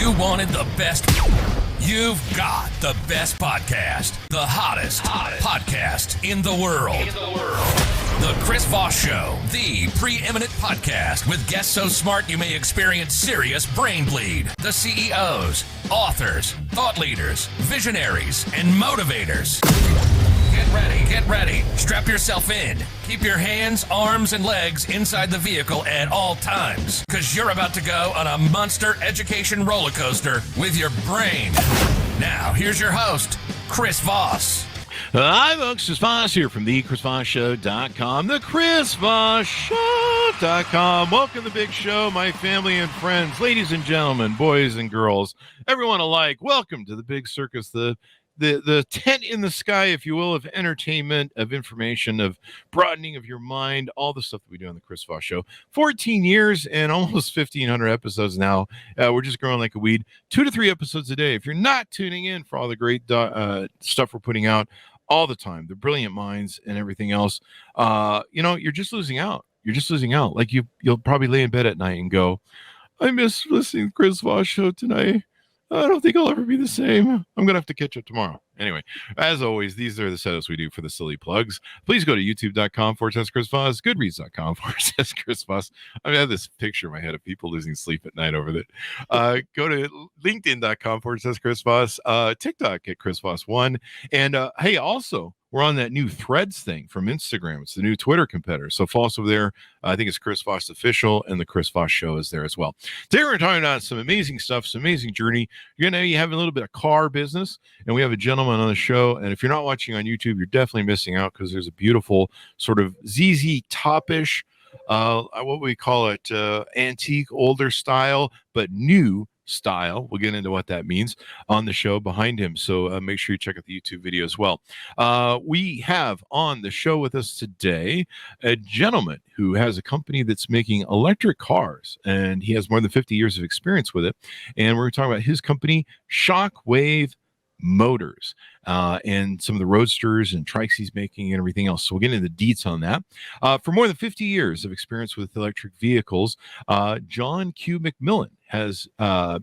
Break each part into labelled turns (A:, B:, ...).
A: You wanted the best. You've got the best podcast. The hottest podcast in the world. The Chris Voss Show, the preeminent podcast with guests so smart you may experience serious brain bleed. The CEOs, authors, thought leaders, visionaries, and motivators. Get ready. Strap yourself in. Keep your hands, arms, and legs inside the vehicle at all times, because you're about to go on a monster education roller coaster with your brain. Now, here's your host, Chris Voss.
B: Hi, folks. Chris Voss here from the ChrisVossShow.com, the ChrisVossShow.com. Welcome to the big show, my family and friends, ladies and gentlemen, boys and girls, everyone alike. Welcome to the big circus, the tent in the sky, if you will, of entertainment, of information, of broadening of your mind, all the stuff that we do on the Chris Voss Show. 14 years and almost 1,500 episodes now. We're just growing like a weed. 2 to 3 episodes a day. If you're not tuning in for all the great stuff we're putting out all the time, the brilliant minds and everything else, you're just losing out. You're just losing out. Like you'll probably lay in bed at night and go, I miss listening to the Chris Voss Show tonight. I don't think I'll ever be the same. I'm going to have to catch up tomorrow. Anyway, as always, these are the setups we do for the silly plugs. Please go to youtube.com/Chris Voss, goodreads.com/Chris Voss. I have this picture in my head of people losing sleep at night over that. Go to linkedin.com/Chris Voss, TikTok at Chris Voss1. And hey, also, we're on that new Threads thing from Instagram. It's the new Twitter competitor. So follow us over there. I think it's Chris Voss Official, and the Chris Voss Show is there as well. Today we're talking about some amazing stuff, some amazing journey. You have a little bit of car business, and we have a gentleman on the show. And if you're not watching on YouTube, you're definitely missing out, because there's a beautiful sort of ZZ Top-ish, what we call it, antique, older style, but new style. We'll get into what that means on the show behind him. So make sure you check out the YouTube video as well. We have on the show with us today a gentleman who has a company that's making electric cars, and he has more than 50 years of experience with it. And we're talking about his company, Shockwave Motors, and some of the Roadsters and trikes he's making and everything else. So we'll get into the deets on that. For more than 50 years of experience with electric vehicles, John Q. McMilliand has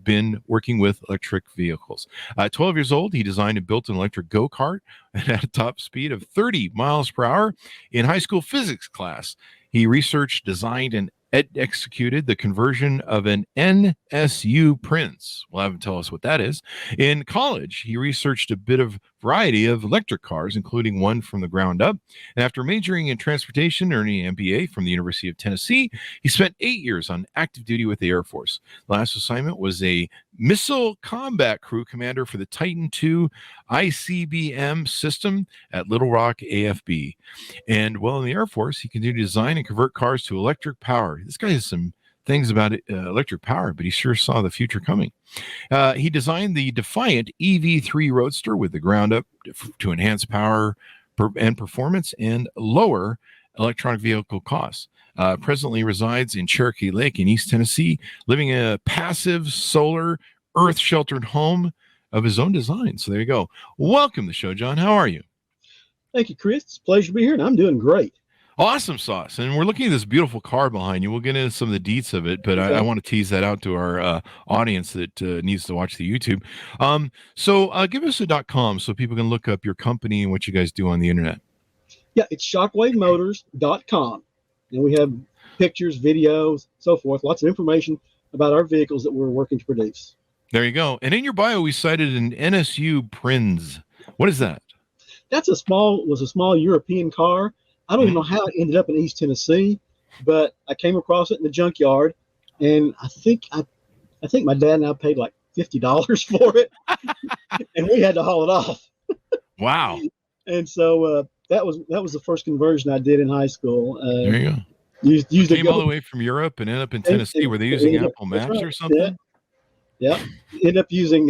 B: been working with electric vehicles. 12 years old, he designed and built an electric go-kart at a top speed of 30 miles per hour in high school physics class. He researched, designed, and executed the conversion of an NSU Prince. We'll have him tell us what that is. In college, he researched a bit of variety of electric cars, including one from the ground up. And after majoring in transportation, earning an MBA from the University of Tennessee, he spent 8 years on active duty with the Air Force. The last assignment was a missile combat crew commander for the Titan II ICBM system at Little Rock AFB. And while in the Air Force, he continued to design and convert cars to electric power. This guy has some things about electric power, but he sure saw the future coming. He designed the Defiant EV3 Roadster with the ground up to enhance power and performance and lower electronic vehicle costs. Presently resides in Cherokee Lake in East Tennessee, living in a passive solar earth-sheltered home of his own design. So there you go. Welcome to the show, John. How are you?
C: Thank you, Chris. It's a pleasure to be here, and I'm doing great.
B: Awesome sauce. And we're looking at this beautiful car behind you. We'll get into some of the deets of it, but I want to tease that out to our audience that needs to watch the YouTube. So give us a .com so people can look up your company and what you guys do on the internet.
C: Yeah, it's shockwavemotors.com. And we have pictures, videos, so forth, lots of information about our vehicles that we're working to produce.
B: There you go. And in your bio, we cited an NSU Prinz. What is that?
C: That's a small European car. I don't even know how it ended up in East Tennessee, but I came across it in the junkyard, and I think my dad and I paid like $50 for it, and we had to haul it off.
B: Wow!
C: And so that was the first conversion I did in high school.
B: There you go.
C: Used
B: came all the way from Europe and ended up in Tennessee. Were they using Apple Maps or something?
C: Yeah. Ended up using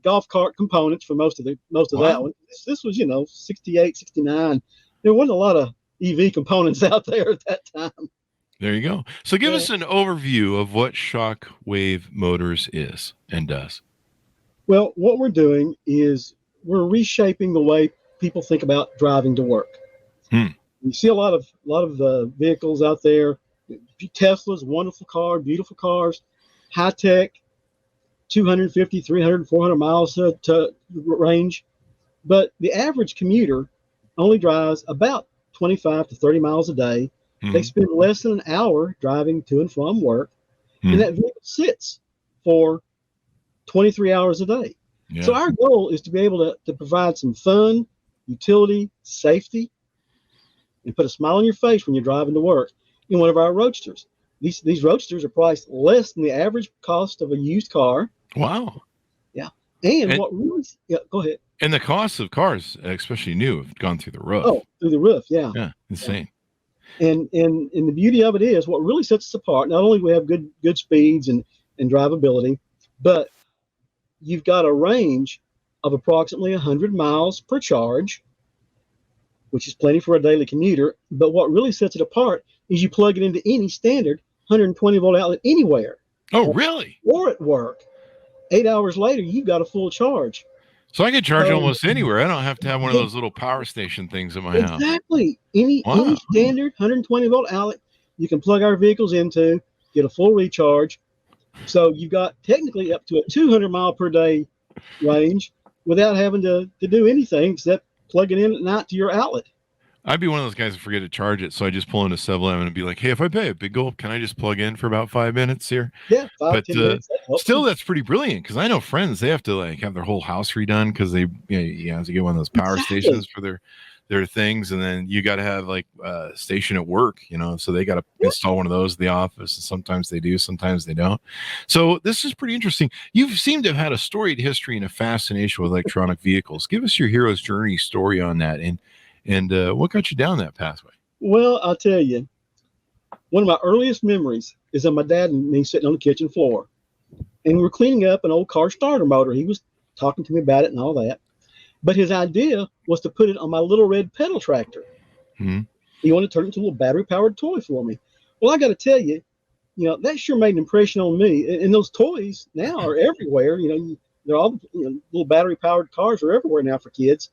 C: golf cart components for most of that one. This was 68, 69. There wasn't a lot of EV components out there at that time.
B: There you go. So give us an overview of what Shockwave Motors is and does.
C: Well, what we're doing is we're reshaping the way people think about driving to work. You see a lot of vehicles out there. Tesla's wonderful car, beautiful cars, high tech, 250, 300, 400 miles to range. But the average commuter only drives about 25 to 30 miles a day. They spend less than an hour driving to and from work. And that vehicle sits for 23 hours a day. Yeah. So our goal is to be able to provide some fun, utility, safety, and put a smile on your face when you're driving to work in one of our Roadsters. These Roadsters are priced less than the average cost of a used car.
B: Wow.
C: Yeah. And what really, go ahead.
B: And the cost of cars, especially new, have gone through the roof.
C: Oh, through the roof, yeah.
B: Yeah, insane.
C: And the beauty of it is, what really sets us apart, not only do we have good speeds and drivability, but you've got a range of approximately 100 miles per charge, which is plenty for a daily commuter. But what really sets it apart is you plug it into any standard 120 volt outlet anywhere.
B: Oh, really?
C: Or at work. 8 hours later, you've got a full charge.
B: So I can charge almost anywhere. I don't have to have one of those little power station things in my house.
C: Exactly. Any standard 120 volt outlet you can plug our vehicles into, get a full recharge. So you've got technically up to a 200 mile per day range without having to do anything except plug it in at night to your outlet.
B: I'd be one of those guys that forget to charge it, so I just pull into 7-Eleven and be like, hey, if I pay a big gulp, can I just plug in for about 5 minutes here?
C: Yeah, 10 minutes.
B: Still, that's pretty brilliant, because I know friends, they have to like have their whole house redone because they have to get one of those power stations for their things, and then you got to have like a station at work, so they got to install one of those at the office, and sometimes they do, sometimes they don't. So this is pretty interesting. You seem to have had a storied history and a fascination with electronic vehicles. Give us your hero's journey story on that, and what got you down that pathway?
C: Well, I'll tell you, one of my earliest memories is of my dad and me sitting on the kitchen floor, and we were cleaning up an old car starter motor. He was talking to me about it and all that, but his idea was to put it on my little red pedal tractor. He wanted to turn it into a little battery-powered toy for me. Well, I got to tell you, that sure made an impression on me. And those toys now are everywhere. They're all little battery-powered cars are everywhere now for kids.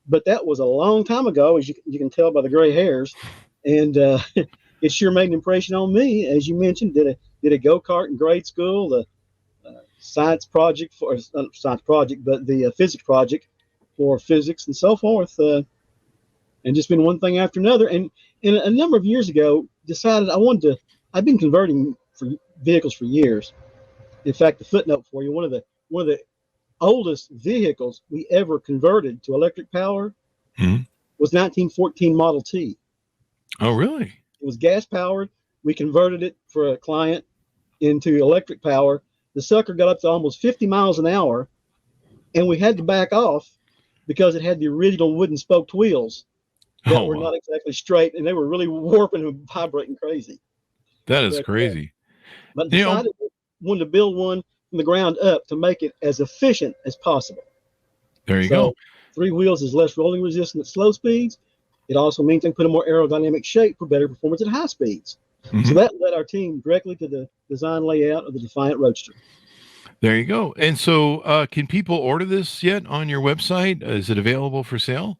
C: But that was a long time ago, as you can tell by the gray hairs, and it sure made an impression on me. As you mentioned, did a go-kart in grade school, the science project but the physics project for physics and so forth, and just been one thing after another. And a number of years ago, decided I've been converting for vehicles for years. In fact, the footnote for you, one of the oldest vehicles we ever converted to electric power was 1914 Model T.
B: Oh, really?
C: It was gas powered. We converted it for a client into electric power. The sucker got up to almost 50 miles an hour, and we had to back off because it had the original wooden spoked wheels that were not exactly straight, and they were really warping and vibrating crazy.
B: That is crazy.
C: But decided wanted to build one from the ground up to make it as efficient as possible.
B: There you go.
C: 3 wheels is less rolling resistant at slow speeds. It also means they can put a more aerodynamic shape for better performance at high speeds. So that led our team directly to the design layout of the Defiant Roadster.
B: There you go. And so can people order this yet on your website? Is it available for sale?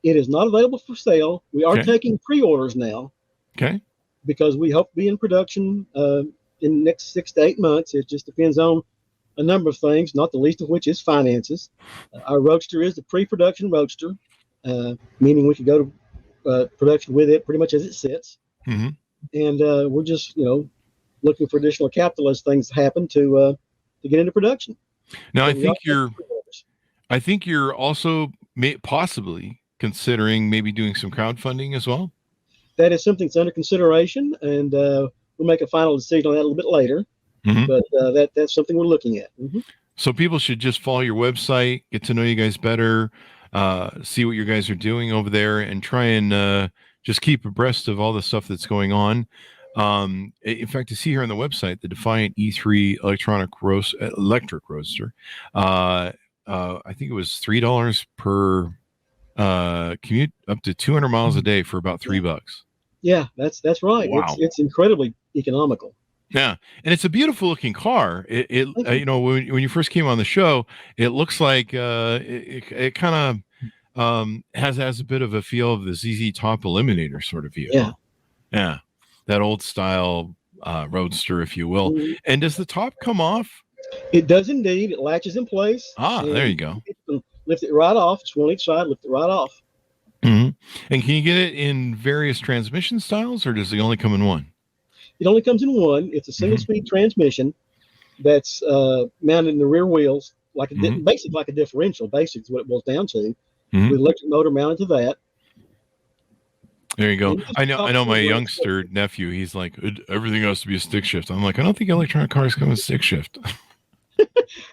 C: It is not available for sale. We are taking pre-orders now.
B: Okay.
C: Because we hope to be in production in the next 6 to 8 months. It just depends on a number of things, not the least of which is finances. Our Roadster is the pre-production Roadster, meaning we could go to production with it pretty much as it sits. And we're just, looking for additional capital as things happen to get into production.
B: Now, so I think you're also possibly considering maybe doing some crowdfunding as well.
C: That is something that's under consideration, and we'll make a final decision on that a little bit later. But that's something we're looking at.
B: So people should just follow your website, get to know you guys better, see what you guys are doing over there, and try and just keep abreast of all the stuff that's going on. In fact, to see here on the website, the Defiant E3 electric Roadster, I think it was $3 per commute up to 200 miles a day for about $3.
C: Yeah, that's right.
B: Wow.
C: It's incredibly economical.
B: Yeah, and it's a beautiful looking car. It when you first came on the show, it looks like it kind of has a bit of a feel of the ZZ Top Eliminator sort of vehicle. Yeah, that old style Roadster, if you will. And does the top come off?
C: It does indeed. It latches in place.
B: There you go.
C: Lift it right off. It's one each side. Lift it right off.
B: Mm-hmm. And can you get it in various transmission styles, or does it only come in one?
C: It only comes in one. It's a single-speed transmission that's mounted in the rear wheels, basically like a differential. Basically, is what it boils down to. With electric motor mounted to that.
B: There you go. I know. My youngster nephew. He's like, everything has to be a stick shift. I'm like, I don't think electronic cars come with stick shift.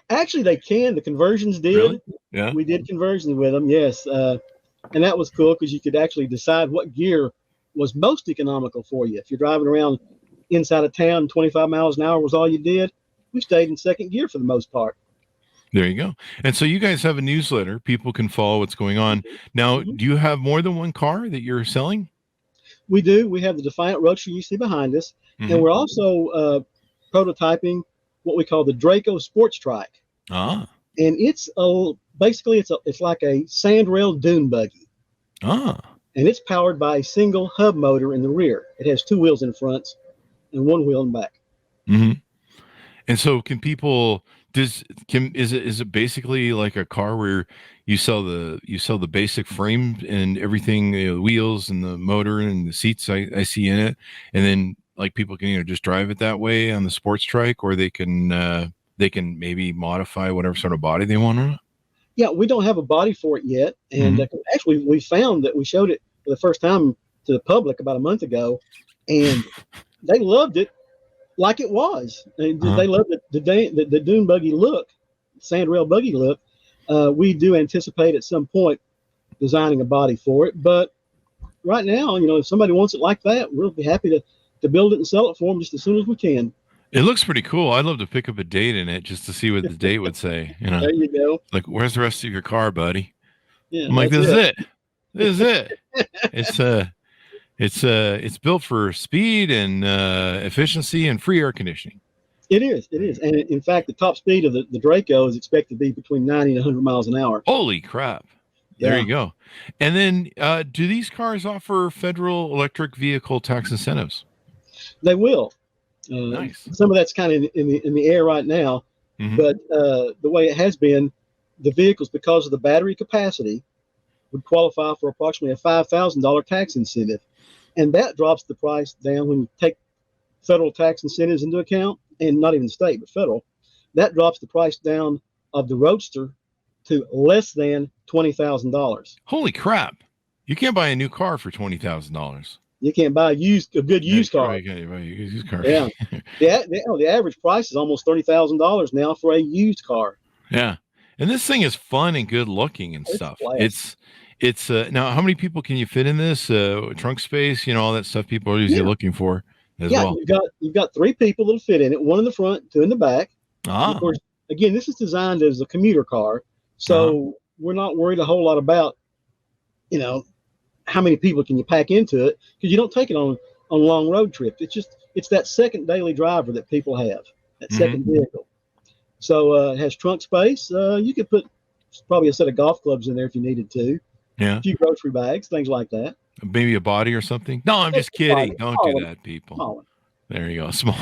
C: Actually, they can. The conversions did.
B: Really? Yeah.
C: We did conversions with them. Yes. And that was cool because you could actually decide what gear was most economical for you. If you're driving around inside of town, 25 miles an hour was all you did. We stayed in second gear for the most part.
B: There you go. And so you guys have a newsletter. People can follow what's going on. Now, do you have more than one car that you're selling?
C: We do. We have the Defiant Roadster you see behind us. And we're also prototyping what we call the Draco Sports Trike. And it's basically it's like a sandrail dune buggy. And it's powered by a single hub motor in the rear. It has two wheels in front and one wheel in back.
B: And so can people is it basically like a car where you sell the basic frame and everything, the wheels and the motor and the seats I see in it, and then like people can either just drive it that way on the sports trike, or they can maybe modify whatever sort of body they want on it?
C: Yeah, we don't have a body for it yet. And actually, we found that we showed it for the first time to the public about a month ago, and they loved it like it was. They loved the dune buggy look, sandrail buggy look. We do anticipate at some point designing a body for it. But right now, if somebody wants it like that, we'll be happy to build it and sell it for them just as soon as we can.
B: It looks pretty cool. I'd love to pick up a date in it just to see what the date would say.
C: There you go.
B: Like, where's the rest of your car, buddy?
C: Yeah,
B: I'm like, this is it. This is it. It's built for speed and efficiency and free air conditioning.
C: It is. And in fact, the top speed of the Draco is expected to be between 90 and 100 miles an hour.
B: Holy crap. There you go. And then do these cars offer federal electric vehicle tax incentives?
C: They will.
B: Nice.
C: Some of that's kind of in the air right now, but the way it has been, the vehicles, because of the battery capacity, would qualify for approximately a $5,000 tax incentive, and that drops the price down when you take federal tax incentives into account, and not even state but federal. That drops the price down of the Roadster to less than $20,000.
B: Holy crap! You can't buy a new car for $20,000.
C: You can't buy a good used car.
B: You can't buy a used car.
C: Yeah. The average price is almost $30,000 now for a used car.
B: Yeah. And this thing is fun and good looking and stuff. It's now, how many people can you fit in this? Trunk space, all that stuff people are usually looking for as well.
C: You've got three people that'll fit in it, one in the front, two in the back. Of course, again, this is designed as a commuter car. So we're not worried a whole lot about, how many people can you pack into it, because you don't take it on long road trips. It's that second daily driver that people have, that second vehicle. So it has trunk space. You could put probably a set of golf clubs in there if you needed to.
B: Yeah.
C: A few grocery bags, things like that.
B: Maybe a body or something. No, I'm just kidding. Don't do that, people.
C: Small.
B: There you go. Small.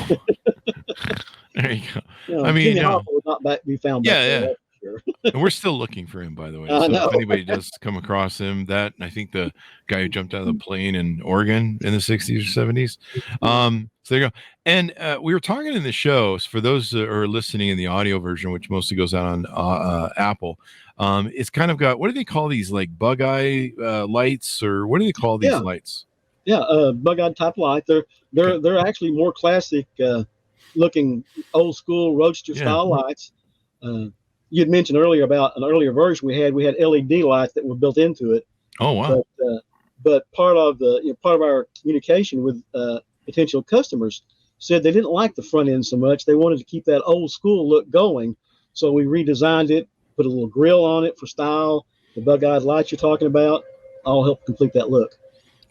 B: There you go.
C: Jimmy Hoffa would not be found back there.
B: Yeah. Sure. And we're still looking for him, by the way. So if anybody does come across him, I think the guy who jumped out of the plane in Oregon in the 60s or 70s. So there you go. And we were talking in the show, for those that are listening in the audio version, which mostly goes out on Apple. It's kind of got, what do they call these, like bug eye lights, or what do they call these lights?
C: Yeah, bug eye type light. They're actually more classic looking old school Roadster style lights. You had mentioned earlier about an earlier version we had LED lights that were built into it.
B: Oh wow!
C: But part of our communication with potential customers said they didn't like the front end so much. They wanted to keep that old school look going, so we redesigned it, put a little grill on it for style. The bug-eyed lights you're talking about all help complete that look.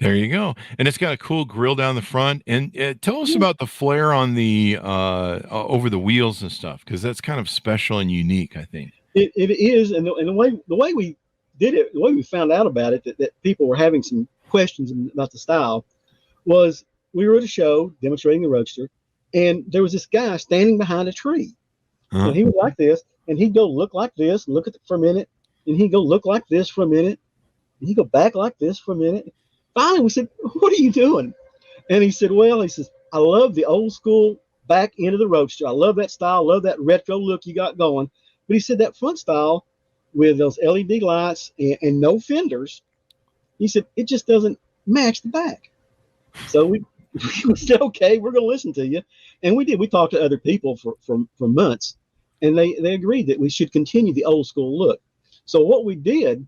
B: There you go. And it's got a cool grill down the front. And tell us about the flare on the over the wheels and stuff, because that's kind of special and unique, I think.
C: It is, and the way we did it, the way we found out about it, that people were having some questions about the style, was we were at a show demonstrating the Roadster, and there was this guy standing behind a tree, And he was like this, and he'd go look like this, look at it for a minute, and he'd go look like this for a minute, and he'd go back like this for a minute. Finally, we said, "What are you doing?" And he said, "Well," he says, "I love the old school back end of the Roadster. I love that style, love that retro look you got going." But he said that front style with those LED lights and no fenders, he said, it just doesn't match the back. So we said, okay, we're going to listen to you. And we did. We talked to other people for months, and they agreed that we should continue the old school look. So what we did,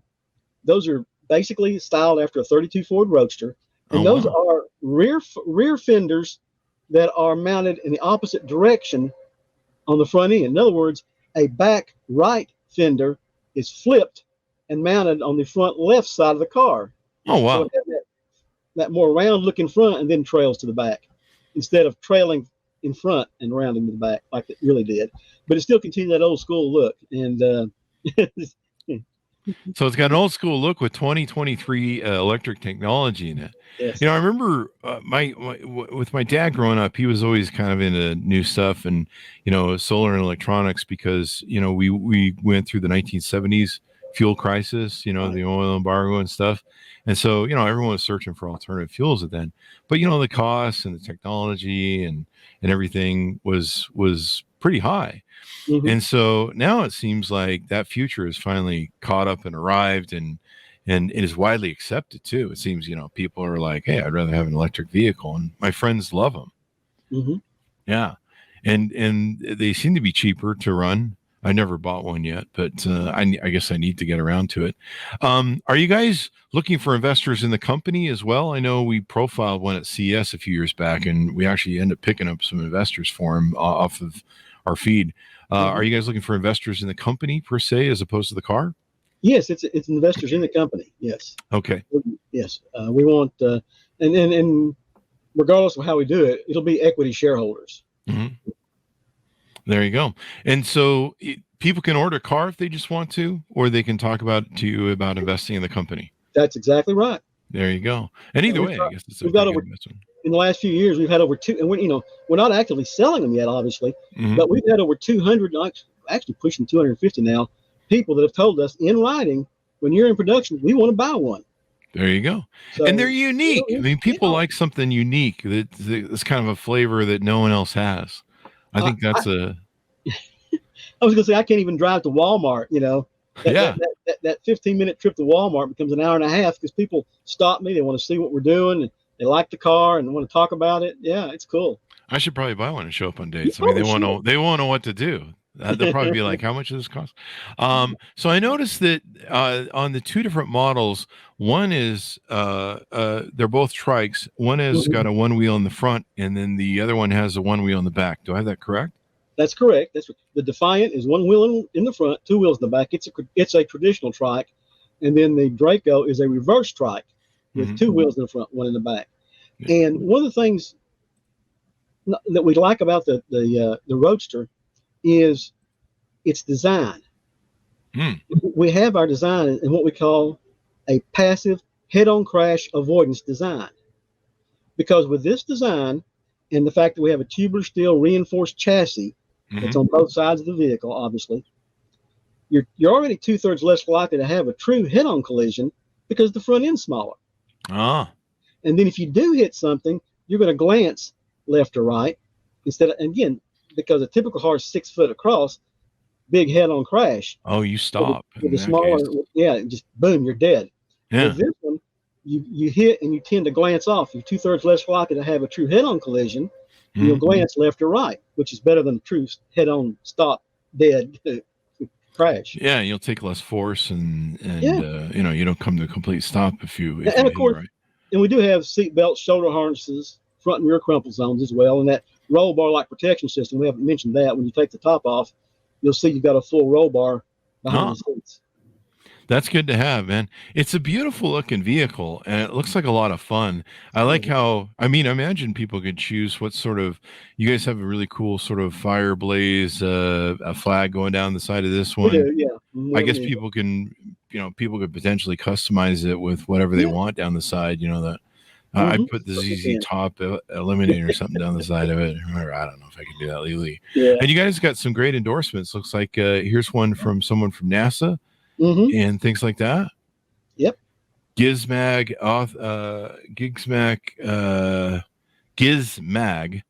C: those are basically styled after a 32 Ford Roadster. And those are rear fenders that are mounted in the opposite direction on the front end. In other words, a back right fender is flipped and mounted on the front left side of the car.
B: Oh, wow.
C: So it has that more round looking front and then trails to the back instead of trailing in front and rounding to the back like it really did. But it still continued that old school look. And
B: so it's got an old school look with 2023 electric technology in it.
C: yes.
B: You know, I remember with my dad growing up, he was always kind of into new stuff and, you know, solar and electronics because, you know, we went through the 1970s fuel crisis, you know, the oil embargo and stuff. And so, you know, everyone was searching for alternative fuels then. But, you know, the costs and the technology and everything was pretty high.
C: Mhm.
B: And so now it seems like that future has finally caught up and arrived and it is widely accepted too. It seems, you know, people are like, hey, I'd rather have an electric vehicle, and my friends love them.
C: Mhm.
B: Yeah. And they seem to be cheaper to run. I never bought one yet, but I guess I need to get around to it. Are you guys looking for investors in the company as well? I know we profiled one at CES a few years back, and we actually ended up picking up some investors for him off of our feed. Are you guys looking for investors in the company per se, as opposed to the car?
C: Yes, it's investors in the company. Yes.
B: Okay.
C: Yes. We want, and regardless of how we do it, it'll be equity shareholders.
B: Mm-hmm. There you go. And so people can order a car if they just want to, or they can talk to you about investing in the company.
C: That's exactly right.
B: There you go. And either way, I guess it's
C: we've got over in the last few years. We've had over two, and we're not actively selling them yet, obviously, but we've had over 200, actually pushing 250 now, people that have told us in writing, when you're in production, we want to buy one.
B: There you go. So, and they're unique. I mean, people like something unique that's kind of a flavor that no one else has. I think that's I
C: was going to say, I can't even drive to Walmart, you know. That 15-minute trip to Walmart becomes an hour and a half because people stop me. They want to see what we're doing, and they like the car and want to talk about it. Yeah, it's cool.
B: I should probably buy one and show up on dates. I mean, they won't know what to do. They'll probably be like, how much does this cost? So I noticed that on the two different models, one is they're both trikes. One has got a one wheel in the front, and then the other one has a one wheel in the back. Do I have that correct?
C: That's correct. The Defiant is one wheel in the front, two wheels in the back. It's a traditional trike, and then the Draco is a reverse trike with two wheels in the front, one in the back. Yeah. And one of the things that we like about the Roadster is its design. We have our design in what we call a passive head-on crash avoidance design, because with this design and the fact that we have a tubular steel reinforced chassis that's on both sides of the vehicle, obviously, you're already 2/3 less likely to have a true head-on collision because the front end's smaller. And then if you do hit something, you're going to glance left or right instead of, again, because a typical car is 6 foot across, big head-on crash.
B: Oh, you stop.
C: With the smaller, just boom, you're dead.
B: Yeah.
C: With this one, you hit and you tend to glance off. You're 2/3 less likely to have a true head-on collision. And you'll glance left or right, which is better than a true head-on stop dead crash.
B: Yeah, you'll take less force and you don't come to a complete stop if you
C: of course, right. And we do have seat belts, shoulder harnesses, front and rear crumple zones as well, and that roll bar like protection system. We haven't mentioned that. When you take the top off, you'll see you've got a full roll bar behind the seats.
B: That's good to have, man. It's a beautiful looking vehicle and it looks like a lot of fun. I like how, I imagine people could choose what sort of, you guys have a really cool sort of fire blaze, a flag going down the side of this one.
C: We do, yeah.
B: I guess people could potentially customize it with whatever they want down the side, I put the ZZ Top Eliminator or something down the side of it. Or I don't know if I can do that legally.
C: Yeah.
B: And you guys got some great endorsements. Looks like here's one from someone from NASA and things like that.
C: Yep.
B: Gizmag, Gizmag.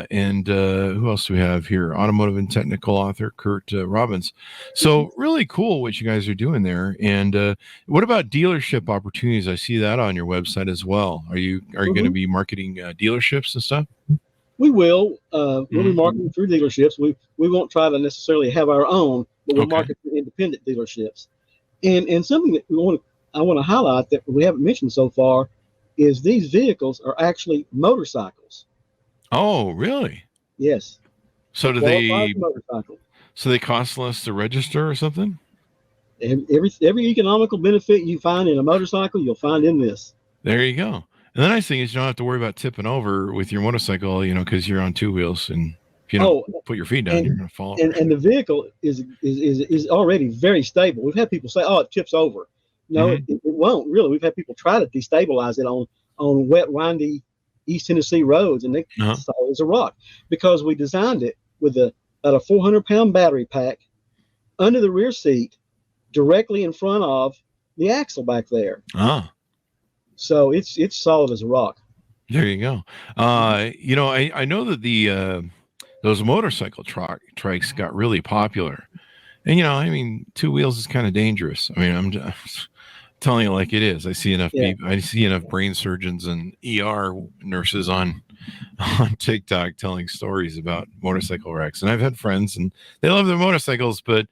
B: And who else do we have here? Automotive and technical author Kurt Robbins. So really cool what you guys are doing there. And what about dealership opportunities? I see that on your website as well. Are you going to be marketing dealerships and stuff?
C: We will. We'll be marketing through dealerships. We won't try to necessarily have our own, but we'll market through independent dealerships. And something that I want to highlight that we haven't mentioned so far is these vehicles are actually motorcycles.
B: Oh, really?
C: Yes.
B: So they cost less to register or something?
C: Every economical benefit you find in a motorcycle, you'll find in this.
B: There you go. And the nice thing is you don't have to worry about tipping over with your motorcycle, because you're on two wheels, and if you don't put your feet down, you're going to fall.
C: And the vehicle is already very stable. We've had people say, "Oh, it tips over." No, it won't really. We've had people try to destabilize it on wet, windy East Tennessee roads, and they solid as a rock, because we designed it with about a 400-pound battery pack under the rear seat, directly in front of the axle back there. So it's solid as a rock.
B: There you go. I know that those motorcycle trikes got really popular, and two wheels is kind of dangerous. I'm just telling you like it is. I see enough people. I see enough brain surgeons and ER nurses on TikTok telling stories about motorcycle wrecks. And I've had friends, and they love their motorcycles, but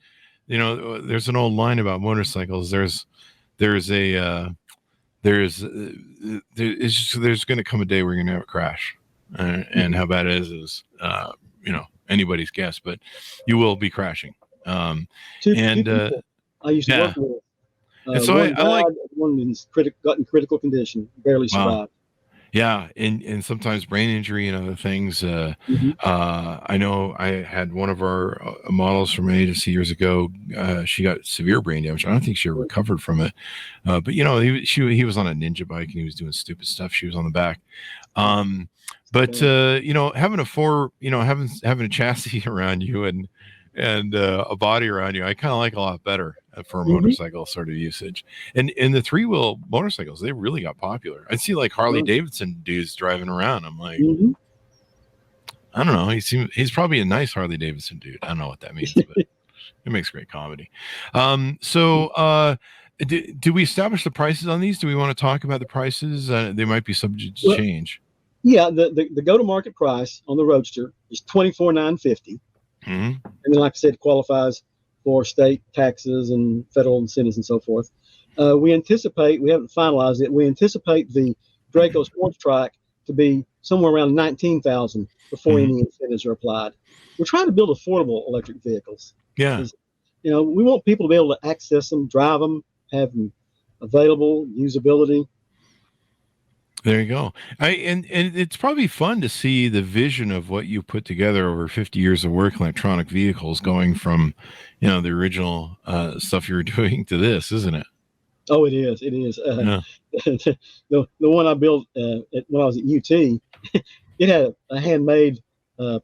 B: there's an old line about motorcycles. There's going to come a day where you're going to have a crash, and how bad it is anybody's guess, but you will be crashing.
C: Two people I used to work with.
B: And so I like
C: one got in critical condition, barely survived.
B: Yeah, and sometimes brain injury and other things. I know I had one of our models from an agency years ago. She got severe brain damage. I don't think she recovered from it. But he was on a ninja bike and he was doing stupid stuff. She was on the back. Having having a chassis around you and a body around you, I kind of like a lot better for a motorcycle sort of usage. And the 3-wheel motorcycles, they really got popular. I see like Harley Davidson dudes driving around. I'm like, I don't know. He's probably a nice Harley Davidson dude. I don't know what that means, but it makes great comedy. Do we establish the prices on these? Do we want to talk about the prices? They might be subject to change.
C: Yeah, the go-to-market price on the Roadster is $24,950. And then, like I said, it qualifies for state taxes and federal incentives and so forth. We haven't finalized it. We anticipate the Draco Sports Track to be somewhere around $19,000 before any incentives are applied. We're trying to build affordable electric vehicles.
B: Yeah.
C: We want people to be able to access them, drive them, have them available, usability.
B: There you go. And it's probably fun to see the vision of what you put together over 50 years of work in electronic vehicles, going from, the original stuff you were doing to this, isn't it?
C: Oh, it is. It is. The one I built when I was at UT, it had a handmade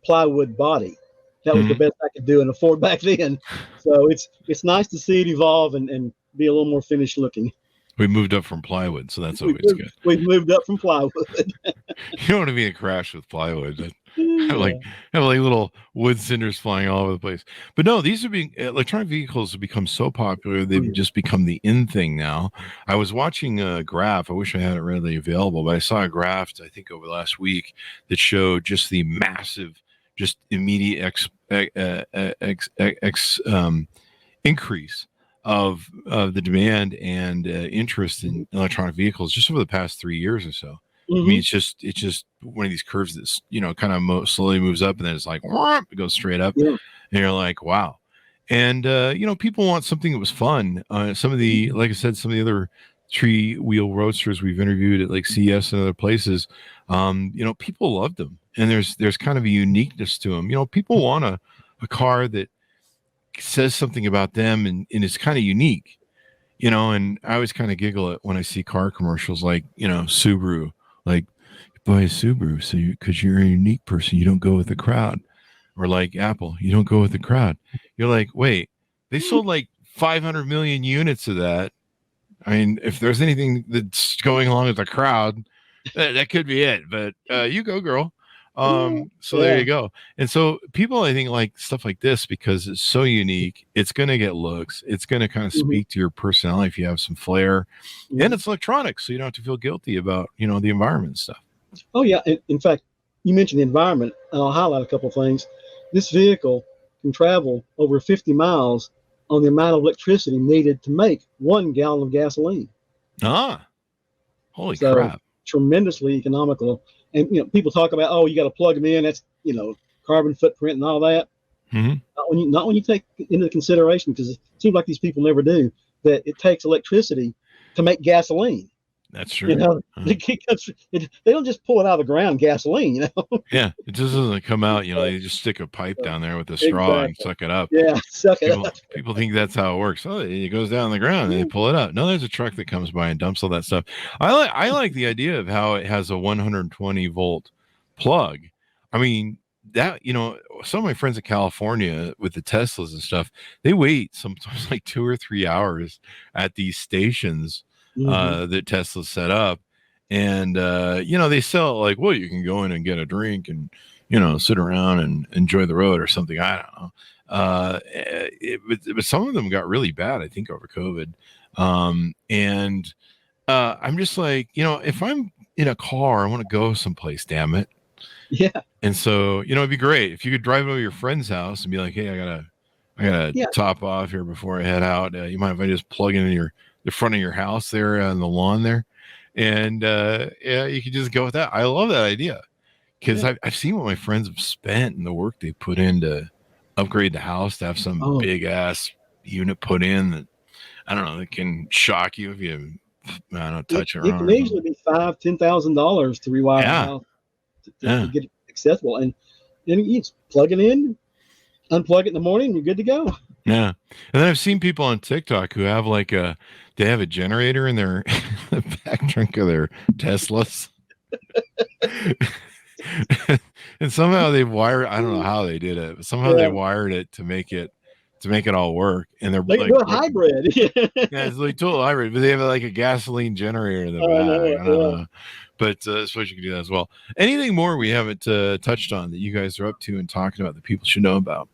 C: plywood body. That was the best I could do and afford back then. So it's nice to see it evolve and be a little more finished looking.
B: We moved up from plywood, so that's always good.
C: We've moved up from plywood.
B: You don't want to be in a crash with plywood. Have like little wood cinders flying all over the place. But no, electronic vehicles have become so popular. They've just become the in thing now. I was watching a graph. I wish I had it readily available, but I saw a graph, I think over the last week, that showed just the massive, just immediate increase of the demand and interest in electronic vehicles just over the past 3 years or so. I mean, it's just one of these curves that kind of slowly moves up, and then it's like it goes straight up, and you're like, wow. And people want something that was fun. Some of the, like I said, some of the other 3-wheel roadsters we've interviewed at like CES and other places, people loved them, and there's kind of a uniqueness to them. People want a car that says something about them and it's kind of unique. And I always kind of giggle at when I see car commercials like, Subaru, like buy a Subaru. So because you're a unique person, you don't go with the crowd. Or like Apple, you don't go with the crowd. You're like, wait, they sold like 500 million units of that. I mean, if there's anything that's going along with the crowd, that could be it. But you go, girl. So there you go. And so people, I think, like stuff like this because it's so unique. It's going to get looks. It's going to kind of speak to your personality if you have some flair. And it's electronic, so you don't have to feel guilty about, the environment stuff.
C: Oh, yeah. In fact, you mentioned the environment, and I'll highlight a couple of things. This vehicle can travel over 50 miles on the amount of electricity needed to make 1 gallon of gasoline.
B: Holy crap.
C: Tremendously economical. And, people talk about, oh, you got to plug them in. That's, carbon footprint and all that.
B: Mm-hmm.
C: Not when you take into consideration, because it seems like these people never do, that it takes electricity to make gasoline.
B: That's true.
C: They don't just pull it out of the ground, gasoline,
B: Yeah, it just doesn't come out, they just stick a pipe down there with a straw and suck it up.
C: Yeah, suck it up.
B: People think that's how it works. Oh, it goes down on the ground and they pull it up. No, there's a truck that comes by and dumps all that stuff. I like the idea of how it has a 120 volt plug. I mean, that, some of my friends in California with the Teslas and stuff, they wait sometimes like 2 or 3 hours at these stations that Tesla set up. And, they sell like, well, you can go in and get a drink and, sit around and enjoy the road or something. I don't know. But some of them got really bad, I think, over COVID. And I'm just like, if I'm in a car, I want to go someplace, damn it.
C: Yeah.
B: And so, it'd be great if you could drive over your friend's house and be like, hey, I gotta top off here before I head out. You mind if I just plug in the front of your house there on the lawn there? And you could just go with that. I love that idea because I've seen what my friends have spent and the work they put in to upgrade the house to have some big ass unit put in that, I don't know, that can shock you if you touch it.
C: It can easily be $5,000-$10,000 to rewire the house to get it accessible. And then you just plug it in, unplug it in the morning, and you're good to go.
B: Yeah. And then I've seen people on TikTok who have they have a generator in their the back trunk of their Teslas. And somehow they've wired, I don't know how they did it, but somehow they wired it to make it all work. And they're
C: like a hybrid.
B: Yeah, it's like total hybrid, but they have like a gasoline generator in the back. I don't know. But I suppose you can do that as well. Anything more we haven't touched on that you guys are up to and talking about that people should know about?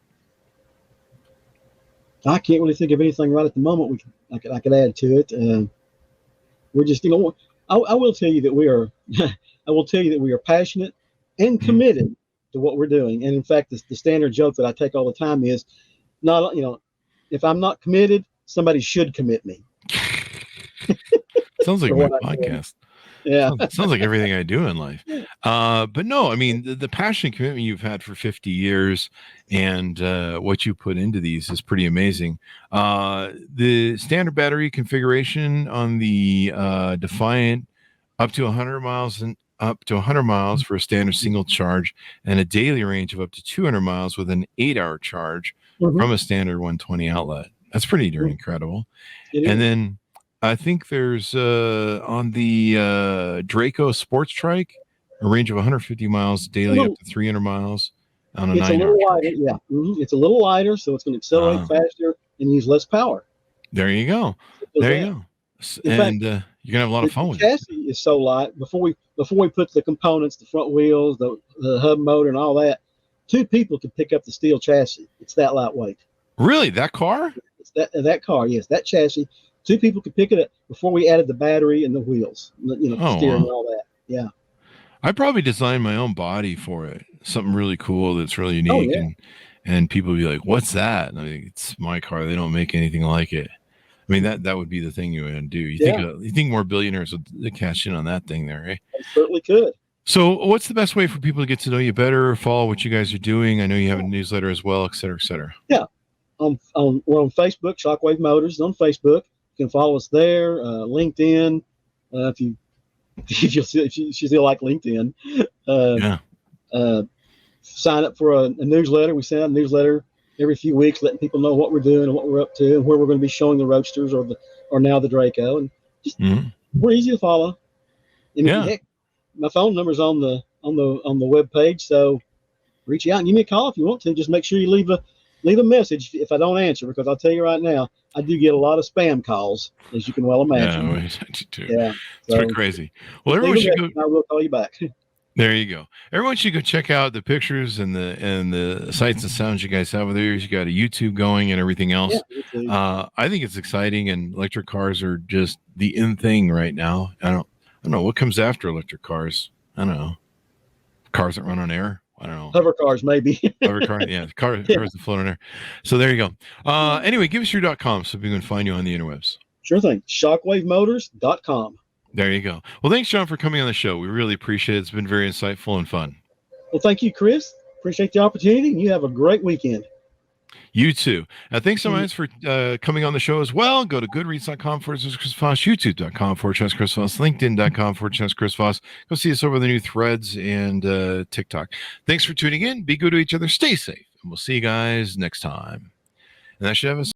C: I can't really think of anything right at the moment I could add to it. We're just, I will tell you that we are passionate and committed to what we're doing. And in fact, the standard joke that I take all the time is, not, if I'm not committed, somebody should commit me.
B: Sounds like my podcast.
C: Yeah.
B: Sounds like everything I do in life. But no, I mean, the passion and commitment you've had for 50 years and what you put into these is pretty amazing. The standard battery configuration on the Defiant up to 100 miles for a standard single charge and a daily range of up to 200 miles with an 8-hour charge from a standard 120 outlet. That's pretty darn incredible. And then I think there's on the Draco Sports Trike, a range of 150 miles daily up to 300 miles on a 9-hour charge.
C: Yeah, it's a little lighter, so it's going to accelerate faster and use less power.
B: There you go. There you go. And you're going to have a lot of fun with it.
C: The chassis is so light. Before we put the components, the front wheels, the hub motor, and all that, 2 people could pick up the steel chassis. It's that lightweight.
B: Really? That car?
C: It's that car, yes. That chassis. 2 people could pick it up before we added the battery and the wheels, steering and all that. Yeah.
B: I probably designed my own body for it. Something really cool that's really unique. And people be like, what's that? And I think it's my car. They don't make anything like it. I mean, that would be the thing you would do. You think more billionaires would cash in on that thing there, eh?
C: They certainly could.
B: So what's the best way for people to get to know you better, follow what you guys are doing? I know you have a newsletter as well, et cetera, et cetera. Yeah.
C: We're on Facebook, Shockwave Motors on Facebook. You can follow us there. LinkedIn, if you still like LinkedIn. Sign up for a newsletter. We send out a newsletter every few weeks, letting people know what we're doing and what we're up to and where we're going to be showing the Roadsters or now the Draco. And just we're easy to follow. And heck, my phone number's on the web page, so reach out and give me a call if you want to. Just make sure you leave a message if I don't answer, because I'll tell you right now, I do get a lot of spam calls, as you can well imagine.
B: Yeah, I do too.
C: Yeah,
B: it's pretty crazy. Well, everyone should go.
C: I will call you back.
B: There you go. Everyone should go check out the pictures and the sights and sounds you guys have over there. You got a YouTube going and everything else. Yeah, I think it's exciting, and electric cars are just the in thing right now. I don't know what comes after electric cars. I don't know. Cars that run on air. I don't know.
C: Hover cars, maybe.
B: Hover car, yeah. Cars that float on air. So there you go. Anyway, give us your .com so we can find you on the interwebs.
C: Sure thing. Shockwavemotors.com.
B: There you go. Well, thanks, John, for coming on the show. We really appreciate it. It's been very insightful and fun.
C: Well, thank you, Chris. Appreciate the opportunity, and you have a great weekend.
B: You too. Thanks so much for coming on the show as well. Go to goodreads.com/Chris Voss, youtube.com/Chris Voss, linkedin.com/Chris Voss. Go see us over the new Threads and TikTok. Thanks for tuning in. Be good to each other. Stay safe. And we'll see you guys next time. And that should have us.